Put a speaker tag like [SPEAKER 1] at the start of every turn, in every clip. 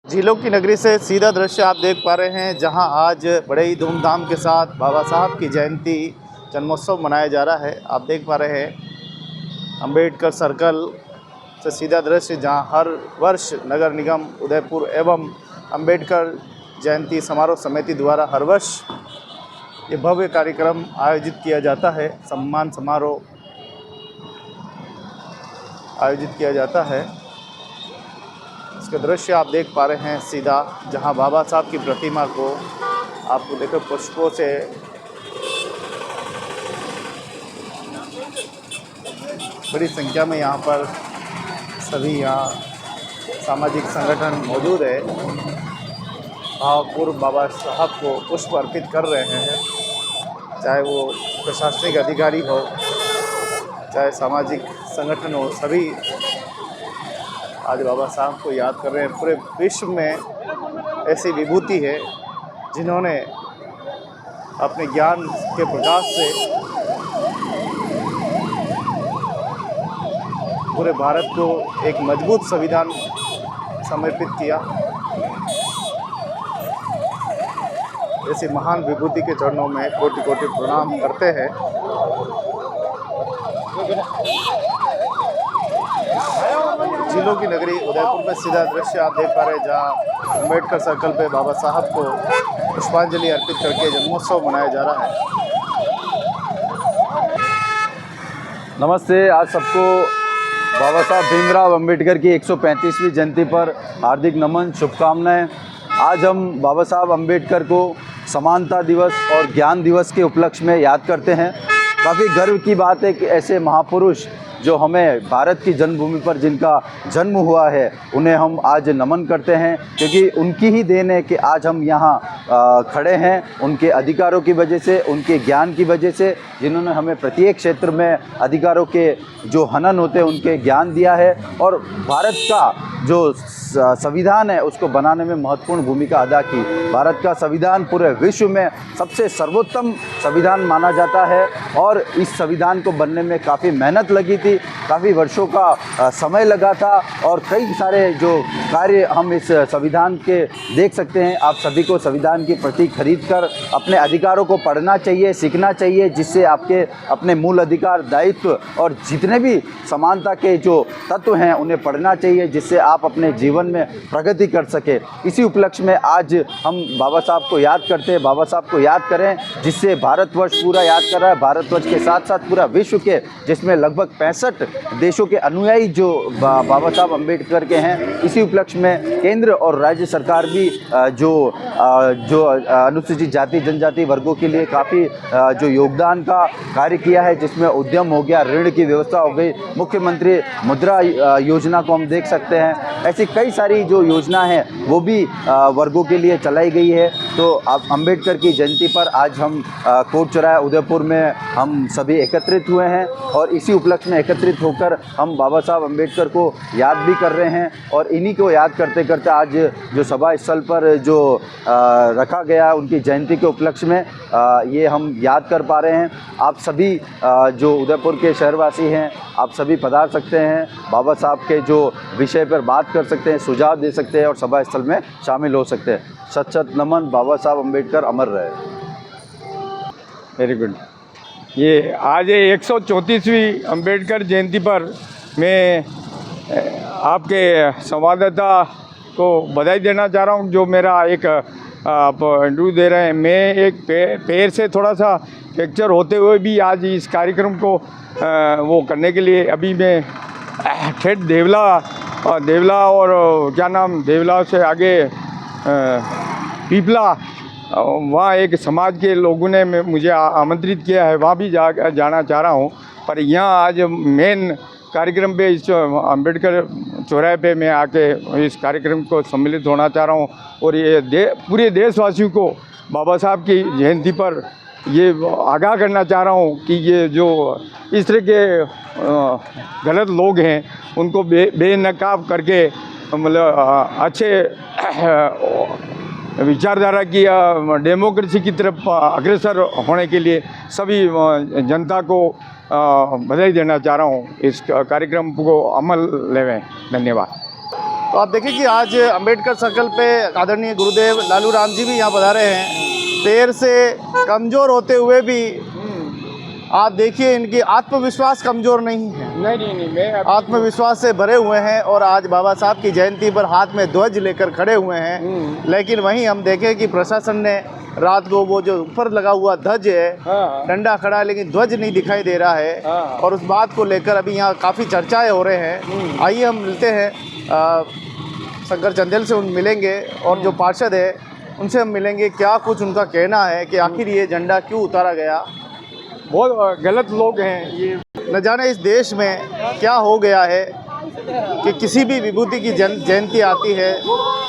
[SPEAKER 1] झीलों की नगरी से सीधा दृश्य आप देख पा रहे हैं, जहां आज बड़े ही धूमधाम के साथ बाबा साहब की जयंती जन्मोत्सव मनाया जा रहा है। आप देख पा रहे हैं अंबेडकर सर्कल से सीधा दृश्य, जहां हर वर्ष नगर निगम उदयपुर एवं अंबेडकर जयंती समारोह समिति द्वारा हर वर्ष ये भव्य कार्यक्रम आयोजित किया जाता है। सम्मान समारोह आयोजित किया जाता है। इसका दृश्य आप देख पा रहे हैं सीधा, जहां बाबा साहब की प्रतिमा को आपको देखो पुष्पों से बड़ी संख्या में यहाँ पर सभी सामाजिक संगठन मौजूद है। भावपूर्व बाबा साहब को पुष्प अर्पित कर रहे हैं, चाहे वो प्रशासनिक अधिकारी हो, चाहे सामाजिक संगठन हो, सभी आज बाबा साहब को याद कर रहे हैं। पूरे विश्व में ऐसी विभूति है जिन्होंने अपने ज्ञान के प्रकाश से पूरे भारत को एक मजबूत संविधान समर्पित किया। ऐसी महान विभूति के चरणों में कोटि कोटि प्रणाम करते हैं। झीलों की नगरी उदयपुर में सीधा दृश्य आप देख पा रहे हैं, जहां अंबेडकर सर्कल पे बाबा साहब को पुष्पांजलि अर्पित करके जन्मोत्सव मनाया जा रहा है।
[SPEAKER 2] नमस्ते। आज सबको बाबा साहब भीमराव अंबेडकर की 135वीं जयंती पर हार्दिक नमन, शुभकामनाएं। आज हम बाबा साहब अंबेडकर को समानता दिवस और ज्ञान दिवस के उपलक्ष्य में याद करते हैं। काफ़ी गर्व की बात है कि ऐसे महापुरुष जो हमें भारत की जन्मभूमि पर जिनका जन्म हुआ है, उन्हें हम आज नमन करते हैं, क्योंकि उनकी ही देन है कि आज हम यहाँ खड़े हैं। उनके अधिकारों की वजह से, उनके ज्ञान की वजह से, जिन्होंने हमें प्रत्येक क्षेत्र में अधिकारों के जो हनन होते हैं उनके ज्ञान दिया है, और भारत का जो संविधान है उसको बनाने में महत्वपूर्ण भूमिका अदा की। भारत का संविधान पूरे विश्व में सबसे सर्वोत्तम संविधान माना जाता है, और इस संविधान को बनने में काफ़ी मेहनत लगी थी, काफ़ी वर्षों का समय लगा था, और कई सारे जो कार्य हम इस संविधान के देख सकते हैं। आप सभी को संविधान की प्रति खरीद कर अपने अधिकारों को पढ़ना चाहिए, सीखना चाहिए, जिससे आपके अपने मूल अधिकार, दायित्व और जितने भी समानता के जो तत्व हैं उन्हें पढ़ना चाहिए, जिससे आप अपने जीवन में प्रगति कर सके। इसी उपलक्ष्य में आज हम बाबा साहब को याद करते हैं। बाबा साहब को याद करें, जिससे भारतवर्ष पूरा याद कर रहा है। भारतवर्ष के साथ साथ पूरा विश्व के, जिसमें लगभग 65 देशों के अनुयायी जो बाबा साहब अंबेडकर के हैं। इसी उपलक्ष्य में केंद्र और राज्य सरकार भी जो अनुसूचित जाति जनजाति वर्गों के लिए काफ़ी जो योगदान का कार्य किया है, जिसमें उद्यम हो गया, ऋण की व्यवस्था हो गई, मुख्यमंत्री मुद्रा योजना को हम देख सकते हैं। ऐसी कई सारी जो योजना है वो भी वर्गों के लिए चलाई गई है। तो अब अंबेडकर की जयंती पर आज हम कोट चौराहा उदयपुर में हम सभी एकत्रित हुए हैं, और इसी उपलक्ष्य में एकत्रित होकर हम बाबा साहब अंबेडकर को याद भी कर रहे हैं। और इन्हीं को याद करते करते आज जो सभा स्थल पर जो रखा गया उनकी जयंती के उपलक्ष्य में ये हम याद कर पा रहे हैं। आप सभी जो उदयपुर के शहरवासी हैं, आप सभी पधार सकते हैं, बाबा साहब के जो विषय पर बात कर सकते हैं, सुझाव दे सकते हैं, और सभा स्थल में शामिल हो सकते हैं। सत सत नमन। बाबा साहब अंबेडकर अमर रहे।
[SPEAKER 3] Very good. ये आज 134वीं अंबेडकर जयंती पर मैं आपके संवाददाता को बधाई देना चाह रहा हूँ, जो मेरा एक आप इंटरव्यू दे रहे हैं। मैं एक पैर से थोड़ा सा फ्रैक्चर होते हुए भी आज इस कार्यक्रम को वो करने के लिए अभी मैं ठेठ देवला और क्या नाम, देवला से आगे पीपला, वहाँ एक समाज के लोगों ने मुझे आमंत्रित किया है, वहाँ भी जाना चाह रहा हूँ। पर यहाँ आज मेन कार्यक्रम पे इस अंबेडकर चौराहे पे मैं आके इस कार्यक्रम को सम्मिलित होना चाह रहा हूँ, और ये पूरे देशवासियों को बाबा साहब की जयंती पर ये आगाह करना चाह रहा हूँ कि ये जो इस तरह के गलत लोग हैं उनको बेनकाब करके, मतलब अच्छे विचारधारा की डेमोक्रेसी की तरफ अग्रसर होने के लिए सभी जनता को बधाई देना चाह रहा हूँ। इस कार्यक्रम को अमल लेवें। धन्यवाद।
[SPEAKER 1] तो आप देखिए कि आज अंबेडकर सर्कल पे आदरणीय गुरुदेव लालू राम जी भी यहाँ पधारे हैं। पैर से कमज़ोर होते हुए भी आप देखिए इनकी आत्मविश्वास कमज़ोर नहीं है,
[SPEAKER 3] नहीं मैं
[SPEAKER 1] आत्मविश्वास से भरे हुए हैं और आज बाबा साहब की जयंती पर हाथ में ध्वज लेकर खड़े हुए हैं। लेकिन वहीं हम देखें कि प्रशासन ने रात को वो जो ऊपर लगा हुआ ध्वज है, डंडा खड़ा है लेकिन ध्वज नहीं दिखाई दे रहा है, और उस बात को लेकर अभी यहाँ काफ़ी चर्चाएं हो रहे हैं। आइए हम मिलते हैं शंकर चंदेल से, मिलेंगे और जो पार्षद है उनसे हम मिलेंगे, क्या कुछ उनका कहना है कि आखिर ये झंडा क्यों उतारा गया।
[SPEAKER 3] बहुत गलत लोग हैं ये,
[SPEAKER 1] न जाने इस देश में क्या हो गया है कि किसी भी विभूति की जयंती आती है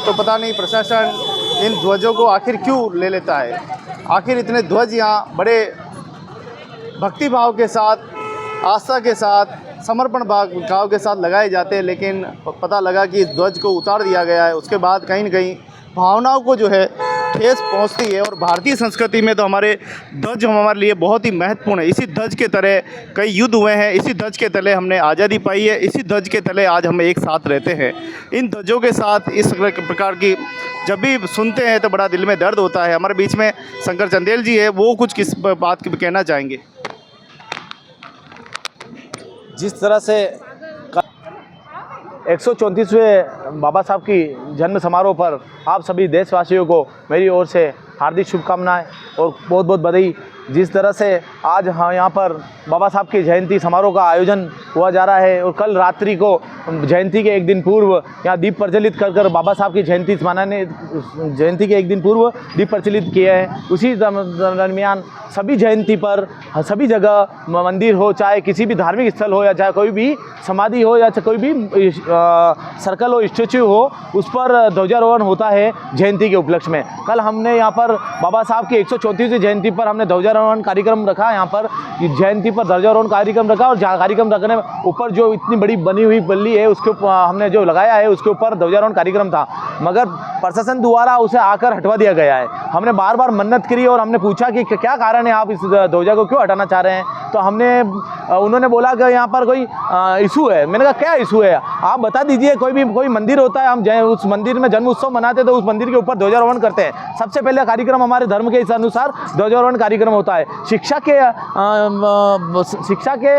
[SPEAKER 1] तो पता नहीं प्रशासन इन ध्वजों को आखिर क्यों ले लेता है। आखिर इतने ध्वज यहाँ बड़े भक्तिभाव के साथ, आस्था के साथ, समर्पण भाव के साथ लगाए जाते हैं, लेकिन पता लगा कि इस ध्वज को उतार दिया गया है। उसके बाद कहीं न कहीं भावनाओं को जो है ठेस पहुंचती है। और भारतीय संस्कृति में तो हमारे ध्वज हमारे लिए बहुत ही महत्वपूर्ण है। इसी ध्वज के तले कई युद्ध हुए हैं, इसी ध्वज के तले हमने आज़ादी पाई है, इसी ध्वज के तले आज हम एक साथ रहते हैं। इन ध्वजों के साथ इस प्रकार की जब भी सुनते हैं तो बड़ा दिल में दर्द होता है। हमारे बीच में शंकर चंदेल जी है, वो कुछ किस बात की कहना चाहेंगे।
[SPEAKER 4] जिस तरह से 134वें बाबा साहब की जन्म समारोह पर आप सभी देशवासियों को मेरी ओर से हार्दिक शुभकामनाएं और बहुत बहुत बधाई। जिस तरह से आज हाँ यहाँ पर बाबा साहब की जयंती समारोह का आयोजन हुआ जा रहा है और कल रात्रि को जयंती के एक दिन पूर्व यहाँ दीप प्रज्वलित कर बाबा साहब की जयंती मनाने, जयंती के एक दिन पूर्व दीप प्रज्वलित किए हैं। उसी दरमियान सभी जयंती पर सभी जगह मंदिर हो, चाहे किसी भी धार्मिक स्थल हो या चाहे कोई भी समाधि हो या कोई भी सर्कल हो, स्टेच्यू हो, उस पर ध्वजारोहण होता है जयंती के उपलक्ष्य में। कल हमने यहाँ पर बाबा साहब की 134वीं जयंती पर हमने ध्वजारोहण कार्यक्रम रखा। यहाँ पर जयंती पर ध्वजारोहण कार्यक्रम रखा और कार्यक्रम रखने में ऊपर जो इतनी बड़ी बनी हुई बल्ली है उसके ऊपर हमने जो लगाया है उसके ऊपर ध्वजारोहण कार्यक्रम था, मगर प्रशासन द्वारा उसे आकर हटवा दिया गया है। हमने बार बार मन्नत करी और हमने पूछा कि क्या कारण है, आप इस ध्वजा को क्यों हटाना चाह रहे हैं। तो उन्होंने बोला कि यहाँ पर कोई इशू है। मैंने कहा क्या इशू है, आप बता दीजिए। कोई मंदिर होता है, हम उस मंदिर में जन्म उत्सव मनाते तो उस मंदिर के ऊपर ध्वजारोहण करते हैं। सबसे पहले कार्यक्रम हमारे धर्म के इस अनुसार ध्वजारोहण कार्यक्रम होता है। शिक्षा के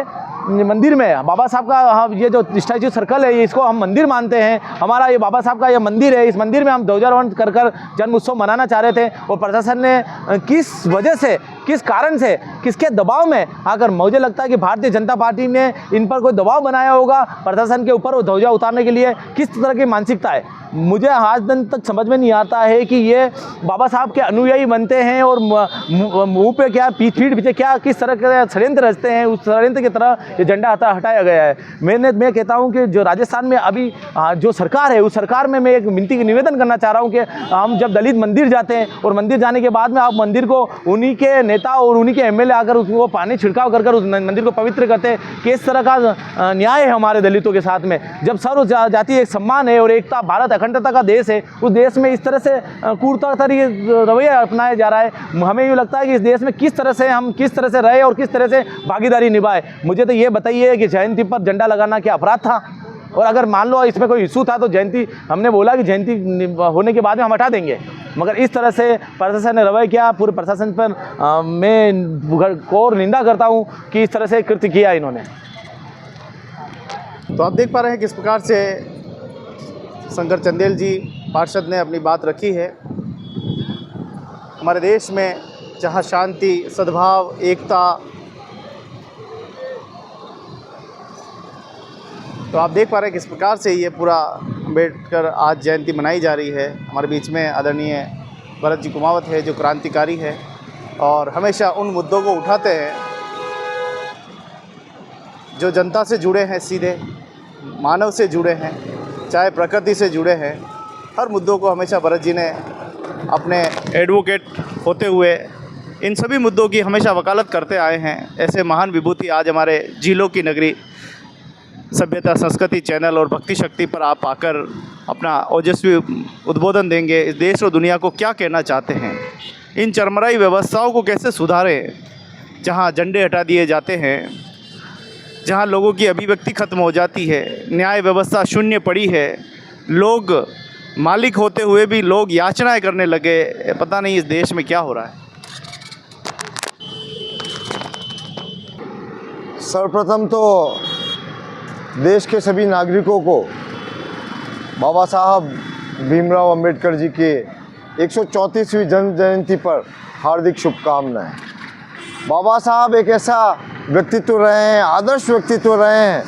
[SPEAKER 4] मंदिर में बाबा साहब का ये जो स्टैच्यू सर्कल है, इसको हम मंदिर मानते हैं। हमारा ये बाबा साहब का ये मंदिर है, इस मंदिर में हम ध्वजारोहण कर जन्म उत्सव मनाना चाह रहे थे और प्रशासन ने किस वजह से, किस कारण से, किसके दबाव में आकर, मुझे लगता है कि भारतीय जनता पार्टी ने इन पर कोई दबाव बनाया होगा प्रशासन के ऊपर वो ध्वजा उतारने के लिए। किस तरह की मानसिकता है, मुझे आज दिन तक समझ में नहीं आता है कि ये बाबा साहब के अनुयायी बनते हैं और मुंह पे क्या, पीठ पीछे क्या, किस तरह के षड्यंत्र रचते हैं। उस षड्यंत्र की तरह ये झंडा हटाया गया है। मैं कहता हूं कि जो राजस्थान में अभी जो सरकार है, उस सरकार में मैं एक विनती निवेदन करना चाह रहा हूं कि हम जब दलित मंदिर जाते हैं और मंदिर जाने के बाद में आप मंदिर को उन्हीं के नेता और उन्हीं के एमएलए आकर उसको पानी छिड़काव कर उस मंदिर को पवित्र करते हैं, किस तरह का न्याय है हमारे दलितों के साथ में। जब सर्व जाति एक सम्मान है और एकता, भारत अखंडता का देश है, उस देश में इस तरह से क्रूरता रवैया अपनाया जा रहा है। हमें यूँ लगता है कि इस देश में किस तरह से रहे और किस तरह से भागीदारी निभाए। मुझे तो ये बताइए कि जयंती पर झंडा लगाना क्या अपराध था, और अगर मान लो इसमें कोई इशू था तो जयंती, हमने बोला कि जयंती होने के बाद में हम हटा देंगे, मगर इस तरह से प्रशासन ने रवैया किया। पूरे प्रशासन पर मैं घोर निंदा करता हूं कि इस तरह से कृत्य किया इन्होंने।
[SPEAKER 1] तो आप देख पा रहे हैं किस प्रकार से शंकर चंदेल जी पार्षद ने अपनी बात रखी है। हमारे देश में जहां शांति, सद्भाव, एकता, तो आप देख पा रहे हैं किस प्रकार से ये पूरा अम्बेडकर आज जयंती मनाई जा रही है। हमारे बीच में आदरणीय भरत जी कुमावत है जो क्रांतिकारी है और हमेशा उन मुद्दों को उठाते हैं जो जनता से जुड़े हैं, सीधे मानव से जुड़े हैं, चाहे प्रकृति से जुड़े हैं। हर मुद्दों को हमेशा भरत जी ने अपने एडवोकेट होते हुए इन सभी मुद्दों की हमेशा वकालत करते आए हैं। ऐसे महान विभूति आज हमारे जिलों की नगरी सभ्यता संस्कृति चैनल और भक्ति शक्ति पर आप आकर अपना ओजस्वी उद्बोधन देंगे। इस देश और दुनिया को क्या कहना चाहते हैं, इन चरमराई व्यवस्थाओं को कैसे सुधारें जहां झंडे हटा दिए जाते हैं, जहां लोगों की अभिव्यक्ति खत्म हो जाती है, न्याय व्यवस्था शून्य पड़ी है, लोग मालिक होते हुए भी लोग याचनाएं करने लगे। पता नहीं इस देश में क्या हो रहा है।
[SPEAKER 5] सर्वप्रथम तो देश के सभी नागरिकों को बाबा साहब भीमराव अंबेडकर जी के 134वीं जन्म जयंती पर हार्दिक शुभकामनाएं। बाबा साहब एक ऐसा व्यक्तित्व रहे हैं, आदर्श व्यक्तित्व रहे हैं,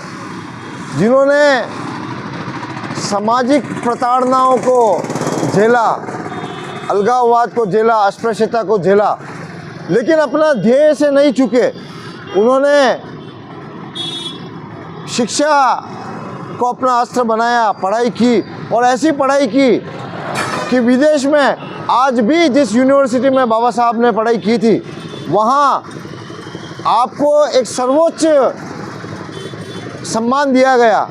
[SPEAKER 5] जिन्होंने सामाजिक प्रताड़नाओं को झेला, अलगाववाद को झेला, अस्पृश्यता को झेला, लेकिन अपना ध्येय से नहीं चुके। उन्होंने शिक्षा को अपना अस्त्र बनाया, पढ़ाई की, और ऐसी पढ़ाई की कि विदेश में आज भी जिस यूनिवर्सिटी में बाबा साहब ने पढ़ाई की थी, वहाँ आपको एक सर्वोच्च सम्मान दिया गया,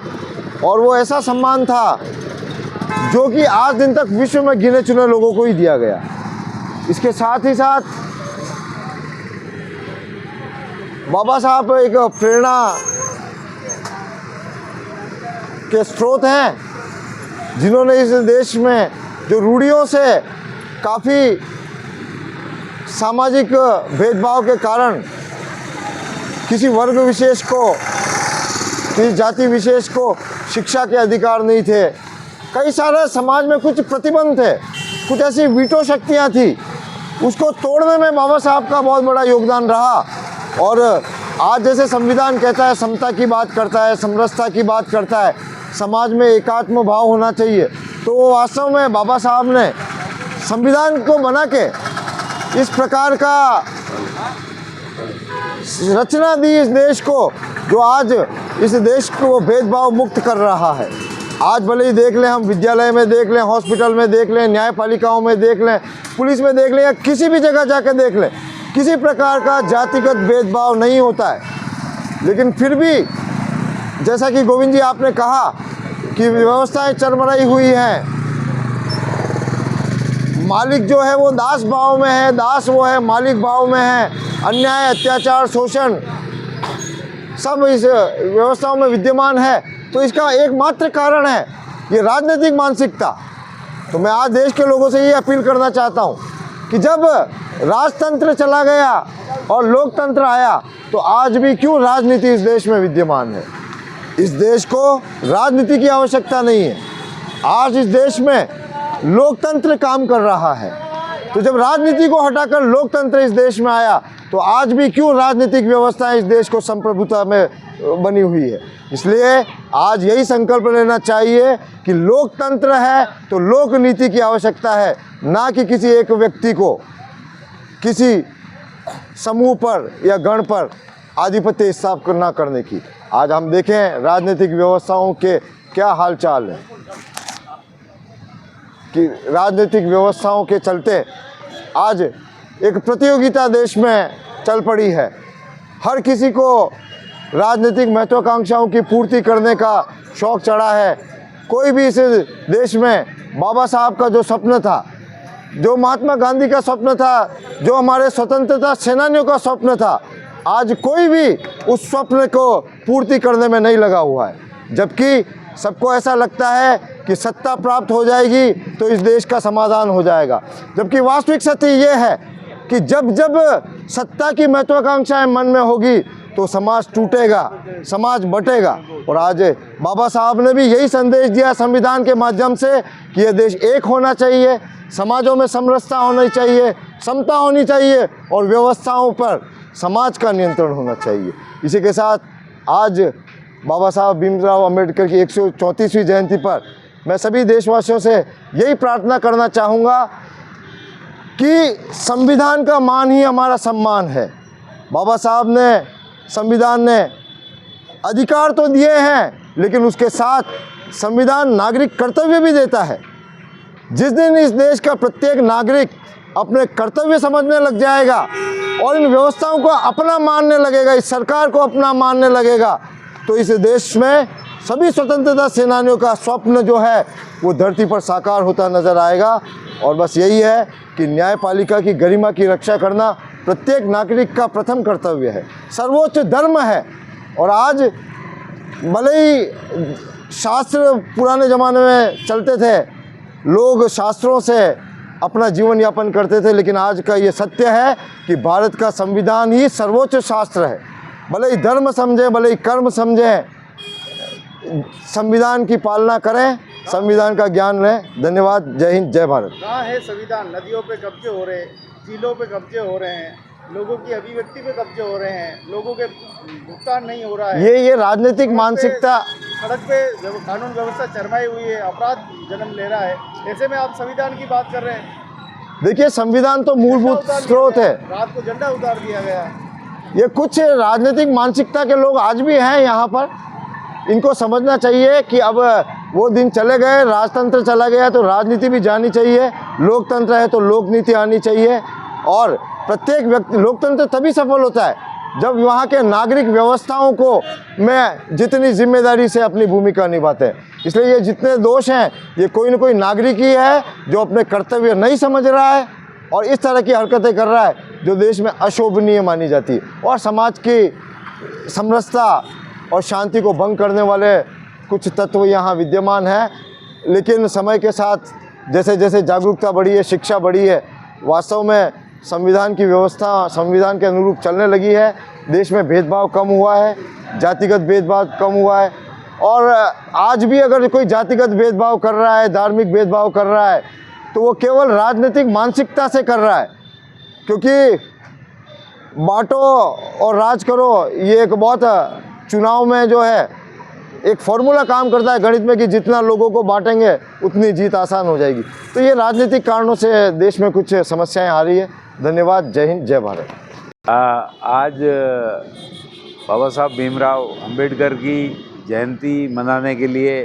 [SPEAKER 5] और वो ऐसा सम्मान था जो कि आज दिन तक विश्व में गिने चुने लोगों को ही दिया गया। इसके साथ ही साथ बाबा साहब एक प्रेरणा के स्रोत हैं, जिन्होंने इस देश में जो रूढ़ियों से काफ़ी सामाजिक भेदभाव के कारण किसी वर्ग विशेष को, किसी जाति विशेष को शिक्षा के अधिकार नहीं थे। कई सारे समाज में कुछ प्रतिबंध थे, कुछ ऐसी वीटो शक्तियाँ थी, उसको तोड़ने में बाबा साहब का बहुत बड़ा योगदान रहा। और आज जैसे संविधान कहता है, समता की बात करता है, समरसता की बात करता है, समाज में एकात्म भाव होना चाहिए, तो वो वास्तव में बाबा साहब ने संविधान को बना के इस प्रकार का रचना दी इस देश को, जो आज इस देश को भेदभाव मुक्त कर रहा है। आज भले ही देख लें, हम विद्यालय में देख लें, हॉस्पिटल में देख लें, न्यायपालिकाओं में देख लें, पुलिस में देख लें, या किसी भी जगह जाकर देख लें, किसी प्रकार का जातिगत भेदभाव नहीं होता है। लेकिन फिर भी जैसा कि गोविंद जी आपने कहा कि व्यवस्थाएं चरमराई हुई हैं, मालिक जो है वो दास भाव में है, दास वो है मालिक भाव में है, अन्याय, अत्याचार, शोषण सब इस व्यवस्थाओं में विद्यमान है। तो इसका एकमात्र कारण है ये राजनीतिक मानसिकता। तो मैं आज देश के लोगों से ये अपील करना चाहता हूँ कि जब राजतंत्र चला गया और लोकतंत्र आया, तो आज भी क्यों राजनीति इस देश में विद्यमान है। इस देश को राजनीति की आवश्यकता नहीं है। आज इस देश में लोकतंत्र काम कर रहा है। तो जब राजनीति को हटाकर लोकतंत्र इस देश में आया, तो आज भी क्यों राजनीतिक व्यवस्था इस देश को संप्रभुता में बनी हुई है। इसलिए आज यही संकल्प लेना चाहिए कि लोकतंत्र है तो लोक नीति की आवश्यकता है, ना कि किसी एक व्यक्ति को, किसी समूह पर या गण पर आधिपत्य स्थापित न करने की। आज हम देखें राजनीतिक व्यवस्थाओं के क्या हाल चाल है, कि राजनीतिक व्यवस्थाओं के चलते आज एक प्रतियोगिता देश में चल पड़ी है। हर किसी को राजनीतिक महत्वाकांक्षाओं की पूर्ति करने का शौक़ चढ़ा है। कोई भी इस देश में बाबा साहब का जो स्वप्न था, जो महात्मा गांधी का स्वप्न था, जो हमारे स्वतंत्रता सेनानियों का स्वप्न था, आज कोई भी उस स्वप्न को पूर्ति करने में नहीं लगा हुआ है। जबकि सबको ऐसा लगता है कि सत्ता प्राप्त हो जाएगी तो इस देश का समाधान हो जाएगा। जबकि वास्तविक सत्य ये है कि जब जब सत्ता की महत्वाकांक्षाएं मन में होगी तो समाज टूटेगा, समाज बटेगा। और आज बाबा साहब ने भी यही संदेश दिया संविधान के माध्यम से कि यह देश एक होना चाहिए, समाजों में समरसता होनी चाहिए, समता होनी चाहिए, और व्यवस्थाओं पर समाज का नियंत्रण होना चाहिए। इसी के साथ आज बाबा साहब भीमराव अंबेडकर की 134वीं जयंती पर मैं सभी देशवासियों से यही प्रार्थना करना चाहूँगा कि संविधान का मान ही हमारा सम्मान है। बाबा साहब ने, संविधान ने अधिकार तो दिए हैं, लेकिन उसके साथ संविधान नागरिक कर्तव्य भी देता है। जिस दिन इस देश का प्रत्येक नागरिक अपने कर्तव्य समझने लग जाएगा और इन व्यवस्थाओं को अपना मानने लगेगा, इस सरकार को अपना मानने लगेगा, तो इस देश में सभी स्वतंत्रता सेनानियों का स्वप्न जो है वो धरती पर साकार होता नजर आएगा। और बस यही है कि न्यायपालिका की गरिमा की रक्षा करना प्रत्येक नागरिक का प्रथम कर्तव्य है, सर्वोच्च धर्म है। और आज भले ही शास्त्र पुराने ज़माने में चलते थे, लोग शास्त्रों से अपना जीवन यापन करते थे, लेकिन आज का ये सत्य है कि भारत का संविधान ही सर्वोच्च शास्त्र है। भले ही धर्म समझें, भले ही कर्म समझें, संविधान की पालना करें, संविधान का ज्ञान लें। धन्यवाद। जय हिंद, जय भारत।
[SPEAKER 1] कहाँ है संविधान? नदियों पे कब्जे हो रहे हैं, झीलों पे कब्जे हो रहे हैं, लोगों की अभिव्यक्ति पे कब्जे हो रहे हैं, लोगों के भुगतान नहीं हो रहा है।
[SPEAKER 5] ये राजनीतिक मानसिकता,
[SPEAKER 1] सड़क पे कानून व्यवस्था चरमाई हुई है, अपराध जन्म ले रहा है, ऐसे में आप संविधान की बात कर रहे हैं।
[SPEAKER 5] देखिए संविधान तो मूलभूत स्रोत है।
[SPEAKER 1] रात को झंडा उतार दिया गया।
[SPEAKER 5] ये कुछ राजनीतिक मानसिकता के लोग आज भी हैं यहाँ पर। इनको समझना चाहिए कि अब वो दिन चले गए, राजतंत्र चला गया तो राजनीति भी जानी चाहिए, लोकतंत्र है तो लोकनीति आनी चाहिए। और प्रत्येक व्यक्ति, लोकतंत्र तभी सफल होता है जब वहाँ के नागरिक व्यवस्थाओं को में जितनी जिम्मेदारी से अपनी भूमिका निभाते हैं। इसलिए ये जितने दोष हैं ये कोई न कोई नागरिक ही है जो अपने कर्तव्य नहीं समझ रहा है और इस तरह की हरकतें कर रहा है जो देश में अशोभनीय मानी जाती है और समाज की समरसता और शांति को भंग करने वाले कुछ तत्व यहाँ विद्यमान हैं। लेकिन समय के साथ जैसे जैसे जागरूकता बढ़ी है, शिक्षा बढ़ी है, वास्तव में संविधान की व्यवस्था संविधान के अनुरूप चलने लगी है। देश में भेदभाव कम हुआ है, जातिगत भेदभाव कम हुआ है। और आज भी अगर कोई जातिगत भेदभाव कर रहा है, धार्मिक भेदभाव कर रहा है, तो वो केवल राजनीतिक मानसिकता से कर रहा है। क्योंकि बांटो और राज करो, ये एक बहुत चुनाव में जो है एक फॉर्मूला काम करता है गणित में कि जितना लोगों को बांटेंगे उतनी जीत आसान हो जाएगी। तो ये राजनीतिक कारणों से देश में कुछ समस्याएं आ रही है। धन्यवाद। जय हिंद, जय भारत।
[SPEAKER 2] आज बाबा साहब भीमराव अंबेडकर की जयंती मनाने के लिए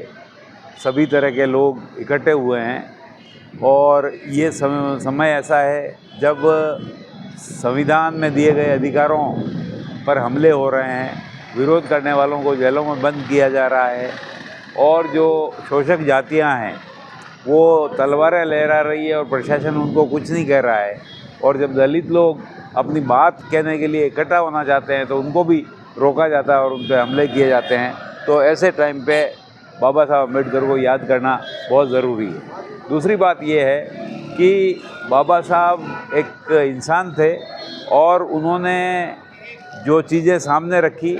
[SPEAKER 2] सभी तरह के लोग इकट्ठे हुए हैं और ये समय ऐसा है जब संविधान में दिए गए अधिकारों पर हमले हो रहे हैं, विरोध करने वालों को जेलों में बंद किया जा रहा है और जो शोषक जातियां हैं वो तलवारें लहरा रही है और प्रशासन उनको कुछ नहीं कह रहा है। और जब दलित लोग अपनी बात कहने के लिए इकट्ठा होना चाहते हैं तो उनको भी रोका जाता है और उन पर हमले किए जाते हैं। तो ऐसे टाइम पे बाबा साहब अम्बेडकर को याद करना बहुत ज़रूरी है। दूसरी बात ये है कि बाबा साहब एक इंसान थे और उन्होंने जो चीज़ें सामने रखी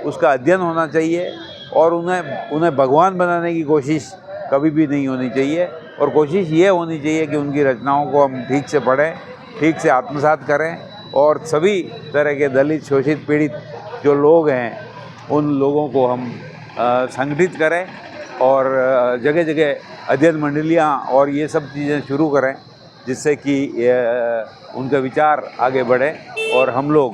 [SPEAKER 2] उसका अध्ययन होना चाहिए और उन्हें भगवान बनाने की कोशिश कभी भी नहीं होनी चाहिए। और कोशिश ये होनी चाहिए कि उनकी रचनाओं को हम ठीक से पढ़ें, ठीक से आत्मसात करें और सभी तरह के दलित, शोषित, पीड़ित जो लोग हैं उन लोगों को हम संगठित करें और जगह जगह अध्ययन मंडलियाँ और ये सब चीज़ें शुरू करें जिससे कि उनका विचार आगे बढ़े और हम लोग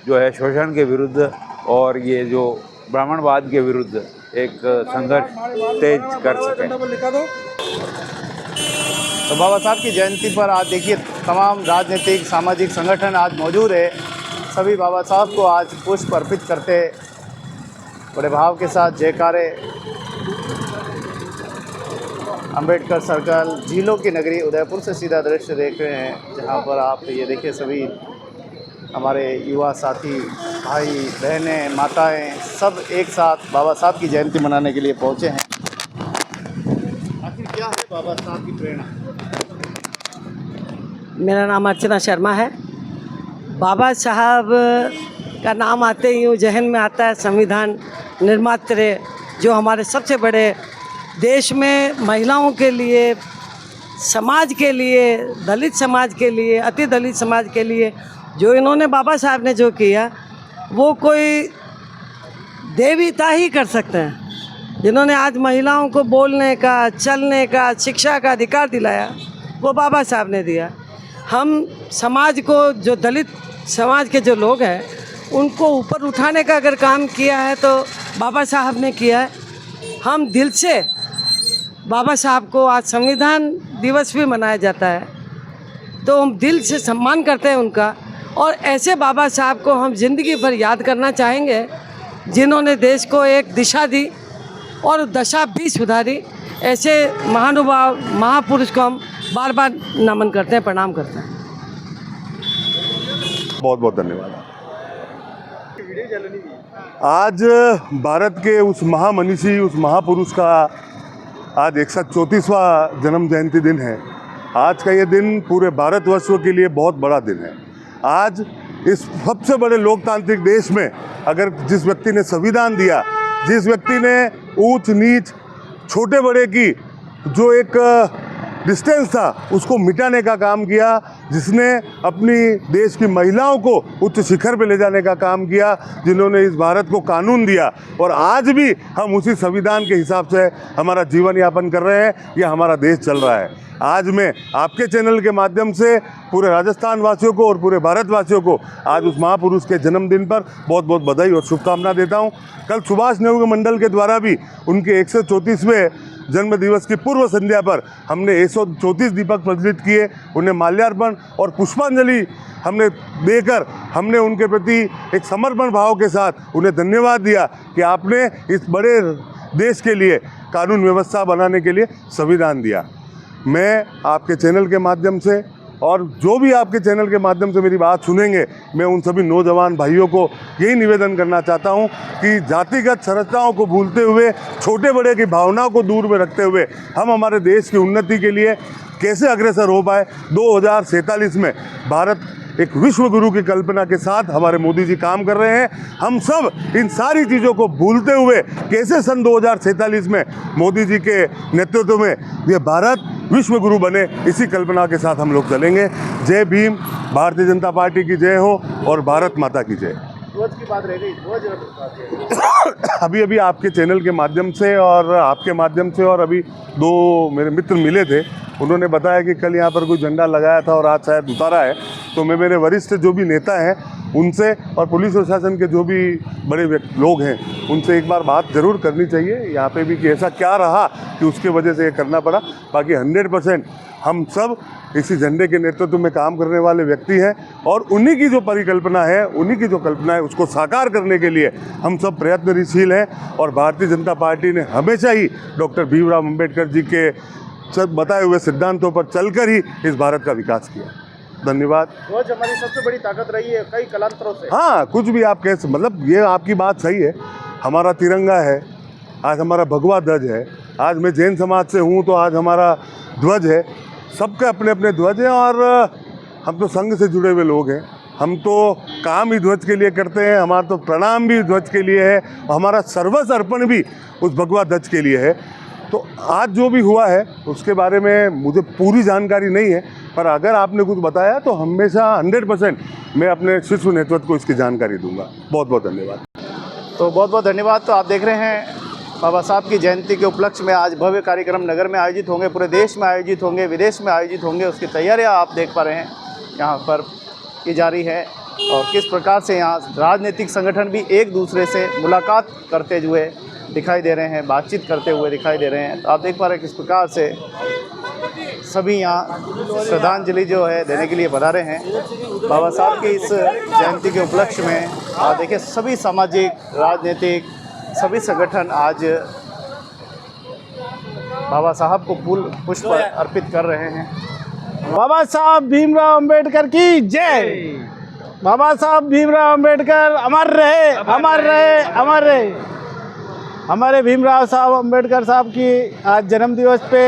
[SPEAKER 2] जो है शोषण के विरुद्ध और ये जो ब्राह्मणवाद के विरुद्ध एक संघर्ष तेज कर सकें।
[SPEAKER 1] तो बाबा साहब की जयंती पर आज देखिए तमाम राजनीतिक सामाजिक संगठन आज मौजूद है। सभी बाबा साहब को आज पुष्प अर्पित करते बड़े भाव के साथ जयकारे। अंबेडकर सर्कल, झीलों की नगरी उदयपुर से सीधा दृश्य देख रहे हैं जहां पर आप ये देखिए सभी हमारे युवा साथी, भाई बहनें, माताएं सब एक साथ बाबा साहब की जयंती मनाने के लिए पहुंचे हैं। आखिर क्या है बाबा साहब की प्रेरणा?
[SPEAKER 6] मेरा नाम अर्चना शर्मा है। बाबा साहब का नाम आते ही जहन में आता है संविधान निर्माता, जो हमारे सबसे बड़े देश में महिलाओं के लिए, समाज के लिए, दलित समाज के लिए, अति दलित समाज के लिए जो इन्होंने बाबा साहब ने जो किया वो कोई देवता ही कर सकते हैं। जिन्होंने आज महिलाओं को बोलने का, चलने का, शिक्षा का अधिकार दिलाया वो बाबा साहब ने दिया। हम समाज को, जो दलित समाज के जो लोग हैं उनको ऊपर उठाने का अगर काम किया है तो बाबा साहब ने किया है। हम दिल से बाबा साहब को, आज संविधान दिवस भी मनाया जाता है तो हम दिल से सम्मान करते हैं उनका। और ऐसे बाबा साहब को हम ज़िंदगी भर याद करना चाहेंगे जिन्होंने देश को एक दिशा दी और दशा भी सुधारी। ऐसे महानुभाव, महापुरुष को हम बार बार नमन करते हैं, प्रणाम करते हैं।
[SPEAKER 7] बहुत बहुत धन्यवाद। आज भारत के उस महामनीषी, उस महापुरुष का आज 134वां जन्म जयंती दिन है। आज का ये दिन पूरे भारतवर्ष के लिए बहुत बड़ा दिन है। आज इस सबसे बड़े लोकतांत्रिक देश में अगर जिस व्यक्ति ने संविधान दिया, जिस व्यक्ति ने ऊंच नीच, छोटे बड़े की जो एक डिस्टेंस था उसको मिटाने का काम किया, जिसने अपनी देश की महिलाओं को उच्च शिखर पे ले जाने का काम किया, जिन्होंने इस भारत को कानून दिया, और आज भी हम उसी संविधान के हिसाब से हमारा जीवन यापन कर रहे हैं। ये हमारा देश चल रहा है। आज मैं आपके चैनल के माध्यम से पूरे राजस्थान वासियों को और पूरे भारतवासियों को आज उस महापुरुष के जन्मदिन पर बहुत बहुत बधाई और शुभकामना देता हूं। कल सुभाष नेहरू मंडल के द्वारा भी उनके 134वें जन्म दिवस की पूर्व संध्या पर हमने 134 दीपक प्रज्वलित किए, उन्हें माल्यार्पण और पुष्पांजलि हमने देकर हमने उनके प्रति एक समर्पण भाव के साथ उन्हें धन्यवाद दिया कि आपने इस बड़े देश के लिए कानून व्यवस्था बनाने के लिए संविधान दिया। मैं आपके चैनल के माध्यम से और जो भी आपके चैनल के माध्यम से मेरी बात सुनेंगे, मैं उन सभी नौजवान भाइयों को यही निवेदन करना चाहता हूं कि जातिगत संरचनाओं को भूलते हुए, छोटे बड़े की भावनाओं को दूर में रखते हुए हम हमारे देश की उन्नति के लिए कैसे अग्रसर हो पाए। 2047 में भारत एक विश्व गुरु की कल्पना के साथ हमारे मोदी जी काम कर रहे हैं। हम सब इन सारी चीज़ों को भूलते हुए कैसे सन 2047 में मोदी जी के नेतृत्व में ये भारत विश्व गुरु बने, इसी कल्पना के साथ हम लोग चलेंगे। जय भीम, भारतीय जनता पार्टी की जय हो और भारत माता की जय।
[SPEAKER 1] ध्वज की बात रह गई, ध्वज
[SPEAKER 7] अभी आपके चैनल के माध्यम से और आपके माध्यम से और अभी 2 मेरे मित्र मिले थे, उन्होंने बताया कि कल यहाँ पर कोई झंडा लगाया था और आज शायद उतारा है। तो मैं मेरे वरिष्ठ जो भी नेता हैं उनसे और पुलिस प्रशासन के जो भी बड़े लोग हैं उनसे एक बार बात ज़रूर करनी चाहिए यहाँ पे भी कि ऐसा क्या रहा कि उसके वजह से ये करना पड़ा। बाकी 100% हम सब इसी झंडे के नेतृत्व में काम करने वाले व्यक्ति हैं और उन्हीं की जो परिकल्पना है, उन्हीं की जो कल्पना है, उसको साकार करने के लिए हम सब प्रयत्नशील हैं। और भारतीय जनता पार्टी ने हमेशा ही डॉक्टर भीमराव अम्बेडकर जी के सब बताए हुए सिद्धांतों पर चलकर ही इस भारत का विकास किया। धन्यवाद।
[SPEAKER 1] ध्वज हमारी सबसे बड़ी ताकत रही है कई कलांतरों से।
[SPEAKER 7] हाँ, कुछ भी आप कह, मतलब ये आपकी बात सही है। हमारा तिरंगा है, आज हमारा भगवा ध्वज है। आज मैं जैन समाज से हूँ तो आज हमारा ध्वज है। सबके अपने अपने ध्वज हैं और हम तो संघ से जुड़े हुए लोग हैं। हम तो काम ही ध्वज के लिए करते हैं, हमारा तो प्रणाम भी ध्वज के लिए है, हमारा सर्वस्व अर्पण भी उस भगवा ध्वज के लिए है। तो आज जो भी हुआ है उसके बारे में मुझे पूरी जानकारी नहीं है, पर अगर आपने कुछ बताया तो हमेशा 100% मैं अपने शीर्ष नेतृत्व को इसकी जानकारी दूंगा। बहुत बहुत धन्यवाद।
[SPEAKER 1] तो बहुत बहुत धन्यवाद। तो आप देख रहे हैं बाबा साहब की जयंती के उपलक्ष्य में आज भव्य कार्यक्रम नगर में आयोजित होंगे, पूरे देश में आयोजित होंगे, विदेश में आयोजित होंगे। उसकी तैयारियां आप देख पा रहे हैं यहाँ पर की जा रही है और किस प्रकार से यहाँ राजनीतिक संगठन भी एक दूसरे से मुलाकात करते हुए दिखाई दे रहे हैं, बातचीत करते हुए दिखाई दे रहे हैं। तो आप देख पा रहे हैं किस प्रकार से सभी यहाँ श्रद्धांजलि जो है देने के लिए पधारे हैं बाबा साहब की इस जयंती के उपलक्ष्य में। आप देखिए सभी सामाजिक, राजनीतिक सभी संगठन आज बाबा साहब को पुष्प अर्पित कर रहे हैं।
[SPEAKER 4] बाबा साहब भीमराव अंबेडकर की जय। बाबा साहब भीमराव अंबेडकर अमर रहे, अमर रहे, अमर रहे। हमारे भीमराव साहब अंबेडकर साहब की आज जन्मदिवस पे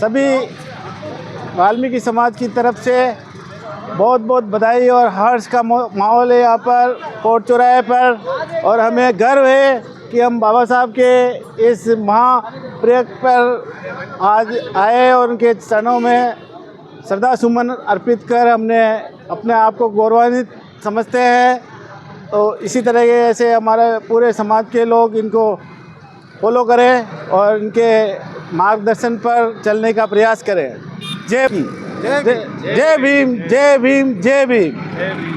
[SPEAKER 4] सभी वाल्मीकि समाज की तरफ से बहुत बहुत बधाई और हर्ष का माहौल है यहाँ पर कोर्ट चौराहे पर। और हमें गर्व है कि हम बाबा साहब के इस महाप्रयोग पर आज आए और उनके चरणों में श्रद्धा सुमन अर्पित कर हमने अपने आप को गौरवान्वित समझते हैं। तो इसी तरह से हमारे पूरे समाज के लोग इनको फॉलो करें और इनके मार्गदर्शन पर चलने का प्रयास करें। जय भीम, जय भीम, जय भीम, जय भीम।